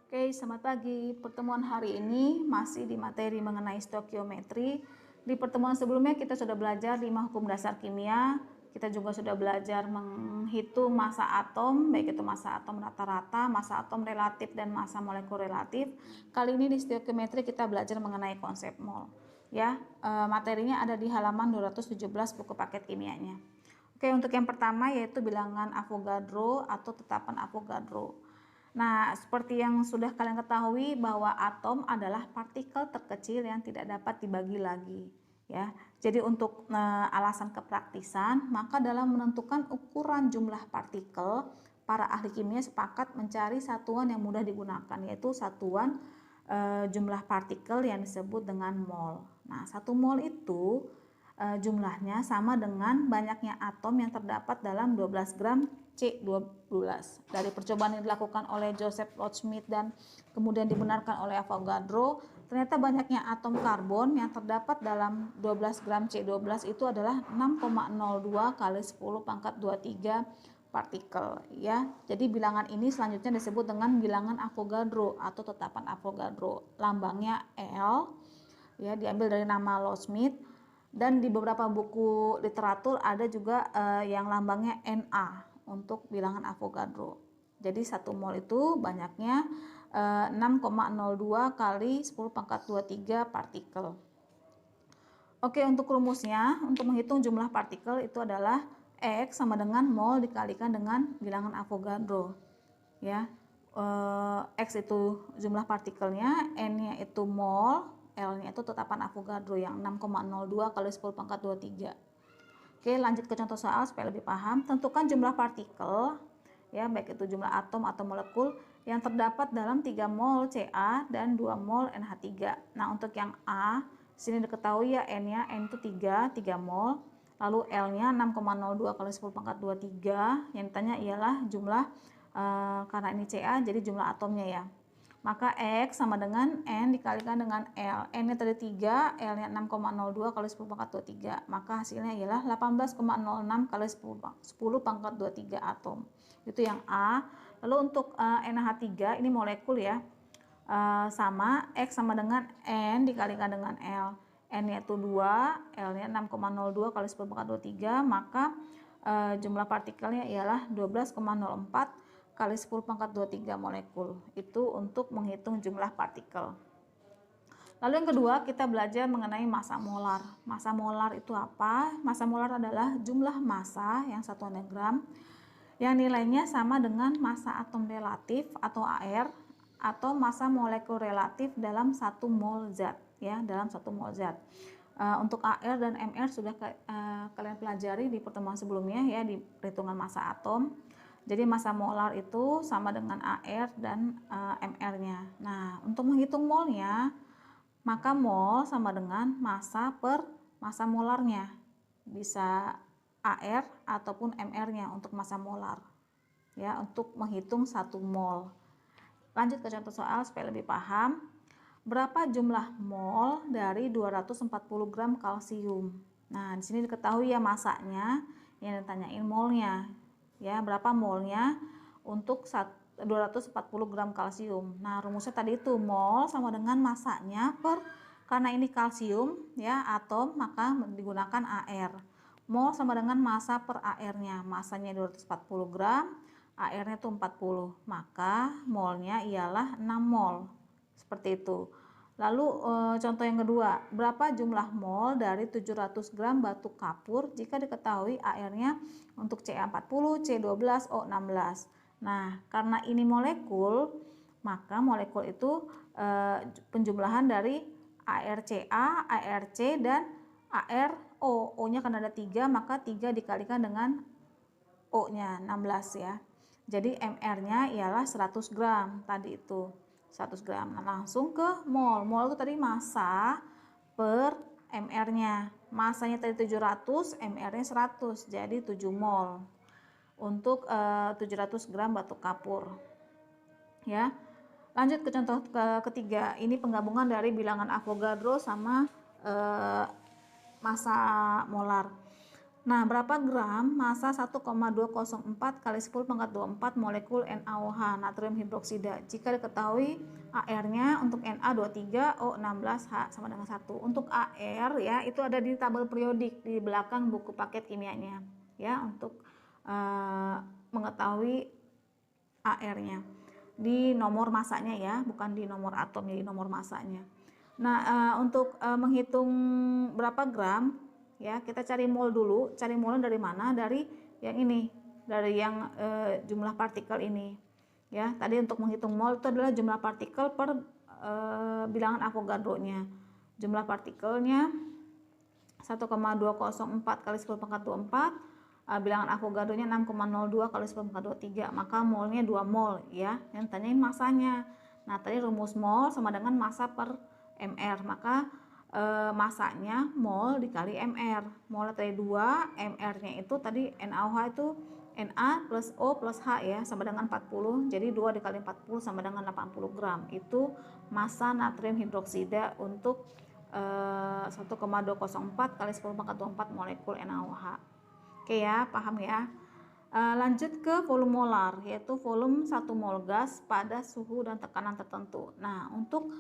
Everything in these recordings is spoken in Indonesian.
Oke, selamat pagi. Pertemuan hari ini masih di materi mengenai stokiometri. Di pertemuan sebelumnya kita sudah belajar 5 hukum dasar kimia. Kita juga sudah belajar menghitung massa atom, baik itu massa atom rata-rata, massa atom relatif, dan massa molekul relatif. Kali ini di stokiometri kita belajar mengenai konsep mol. Ya, materinya ada di halaman 217 buku paket kimianya. Oke, untuk yang pertama yaitu bilangan Avogadro atau tetapan Avogadro. Nah, seperti yang sudah kalian ketahui bahwa atom adalah partikel terkecil yang tidak dapat dibagi lagi, ya. Jadi untuk alasan kepraktisan, maka dalam menentukan ukuran jumlah partikel, para ahli kimia sepakat mencari satuan yang mudah digunakan, yaitu satuan jumlah partikel yang disebut dengan mol. Nah, 1 mol itu jumlahnya sama dengan banyaknya atom yang terdapat dalam 12 gram C12. Dari percobaan yang dilakukan oleh Joseph Loschmidt dan kemudian dibenarkan oleh Avogadro, ternyata banyaknya atom karbon yang terdapat dalam 12 gram C12 itu adalah 6,02 kali 10 pangkat 23 partikel, ya. Jadi bilangan ini selanjutnya disebut dengan bilangan Avogadro atau tetapan Avogadro. Lambangnya L, ya, diambil dari nama Loschmidt. Dan di beberapa buku literatur ada juga yang lambangnya Na untuk bilangan Avogadro. Jadi 1 mol itu banyaknya 6,02 kali 10 pangkat 23 partikel. Oke, untuk rumusnya, untuk menghitung jumlah partikel itu adalah X sama dengan mol dikalikan dengan bilangan Avogadro. Ya, X itu jumlah partikelnya, N-nya itu mol, L-nya itu tetapan Avogadro yang 6,02 kali 10 pangkat 23. Oke, lanjut ke contoh soal supaya lebih paham. Tentukan jumlah partikel, ya, baik itu jumlah atom atau molekul yang terdapat dalam 3 mol Ca dan 2 mol NH3. Nah, untuk yang A, sini diketahui ya N-nya, N itu 3 mol. Lalu L-nya 6,02 kali 10 pangkat 23. Yang ditanya ialah jumlah, karena ini Ca, jadi jumlah atomnya ya. Maka X sama dengan N dikalikan dengan L. N-nya tadi 3, L-nya 6,02 kali 10 pangkat 23. Maka hasilnya ialah 18,06 kali 10 pangkat 23 atom. Itu yang A. Lalu untuk NH3, ini molekul ya. Sama X sama dengan N dikalikan dengan L. N-nya itu 2, L-nya 6,02 kali 10 pangkat 23. Maka jumlah partikelnya ialah 12,04 kali 10 pangkat 23 molekul. Itu untuk menghitung jumlah partikel. Lalu yang kedua, kita belajar mengenai massa molar. Massa molar itu apa? Massa molar adalah jumlah massa yang satuannya gram yang nilainya sama dengan massa atom relatif atau AR atau massa molekul relatif dalam 1 mol zat, ya, dalam 1 mol zat. Untuk AR dan MR sudah kalian pelajari di pertemuan sebelumnya ya, di perhitungan massa atom. Jadi massa molar itu sama dengan AR dan MR-nya. Nah, untuk menghitung molnya, maka mol sama dengan massa per massa molarnya. Bisa AR ataupun MR-nya untuk massa molar. Ya, untuk menghitung 1 mol. Lanjut ke contoh soal supaya lebih paham. Berapa jumlah mol dari 240 gram kalsium? Nah, di sini diketahui ya masanya, yang ditanyain molnya. Ya, berapa molnya untuk 240 gram kalsium. Nah, rumusnya tadi itu mol sama dengan masanya per, karena ini kalsium ya, atom, maka digunakan AR. Mol sama dengan massa per AR-nya. Masanya 240 gram, AR-nya itu 40. Maka molnya ialah 6 mol. Seperti itu. Lalu contoh yang kedua, berapa jumlah mol dari 700 gram batu kapur jika diketahui AR-nya untuk Ca40, C12, O16. Nah, karena ini molekul, maka molekul itu penjumlahan dari ARCA, ARC, dan ARO. O-nya kan ada 3, maka 3 dikalikan dengan O-nya 16 ya. Jadi MR-nya ialah 100 gram tadi itu. 100 gram. Nah, langsung ke mol. Mol itu tadi massa per MR-nya. Massanya tadi 700, MR-nya 100. Jadi 7 mol. Untuk 700 gram batu kapur. Ya. Lanjut ke contoh ketiga. Ini penggabungan dari bilangan Avogadro sama massa molar. Nah, berapa gram massa 1,204 kali 10 pangkat 24 molekul NaOH natrium hidroksida jika diketahui AR-nya untuk Na23O16H sama dengan 1. Untuk AR ya itu ada di tabel periodik di belakang buku paket kimianya ya untuk mengetahui AR-nya di nomor masanya ya, bukan di nomor atomnya, di nomor masanya. Nah, untuk menghitung berapa gram ya, kita cari mol dulu. Cari molnya dari mana? Dari yang ini, dari yang jumlah partikel ini ya. Tadi untuk menghitung mol itu adalah jumlah partikel per bilangan Avogadro-nya. Jumlah partikelnya 1,204 kali 10 pangkat 24, bilangan Avogadro-nya 6,02 kali 10 pangkat 23, maka molnya 2 mol ya. Yang tanyain masanya. Nah, tadi rumus mol sama dengan massa per mr, maka masanya mol dikali mr. Molnya tadi 2, mr-nya itu tadi NaOH itu Na plus O plus H ya, sama dengan 40. Jadi 2 dikali 40 sama dengan 80 gram. Itu massa natrium hidroksida untuk 1,204 kali 10 pangkat 24 molekul NaOH. Oke ya, paham ya. Lanjut ke volume molar, yaitu volume 1 mol gas pada suhu dan tekanan tertentu. Nah, untuk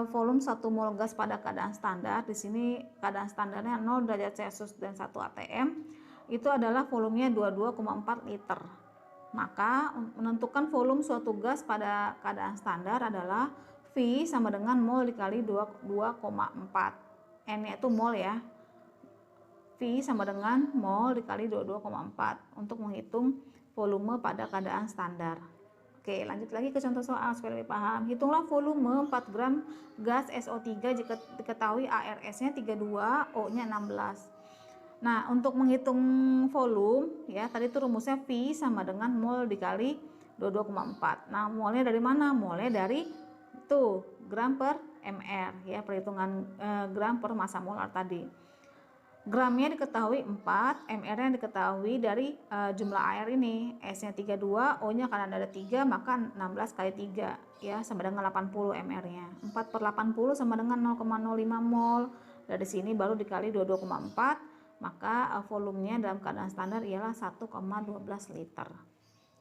volume 1 mol gas pada keadaan standar, di sini keadaan standarnya 0 derajat Celcius dan 1 atm, itu adalah volumenya 22,4 liter. Maka menentukan volume suatu gas pada keadaan standar adalah V sama dengan mol dikali 22,4. N-nya itu mol ya. V sama dengan mol dikali 22,4 untuk menghitung volume pada keadaan standar. Oke, lanjut lagi ke contoh soal supaya lebih paham. Hitunglah volume 4 gram gas SO3 jika diketahui ARS-nya 32, O-nya 16. Nah, untuk menghitung volume ya, tadi itu rumusnya V sama dengan mol dikali 22,4. Nah, molnya dari mana? Molnya dari itu gram per mr ya, perhitungan gram per massa molar tadi. Gramnya diketahui 4, mr-nya diketahui dari jumlah air ini. S-nya 32, O-nya karena ada 3, maka 16 kali 3 ya, sama dengan 80 mr-nya. 4 per 80 sama dengan 0,05 mol. Dari sini baru dikali 22,4, maka volumenya dalam keadaan standar ialah 1,12 liter.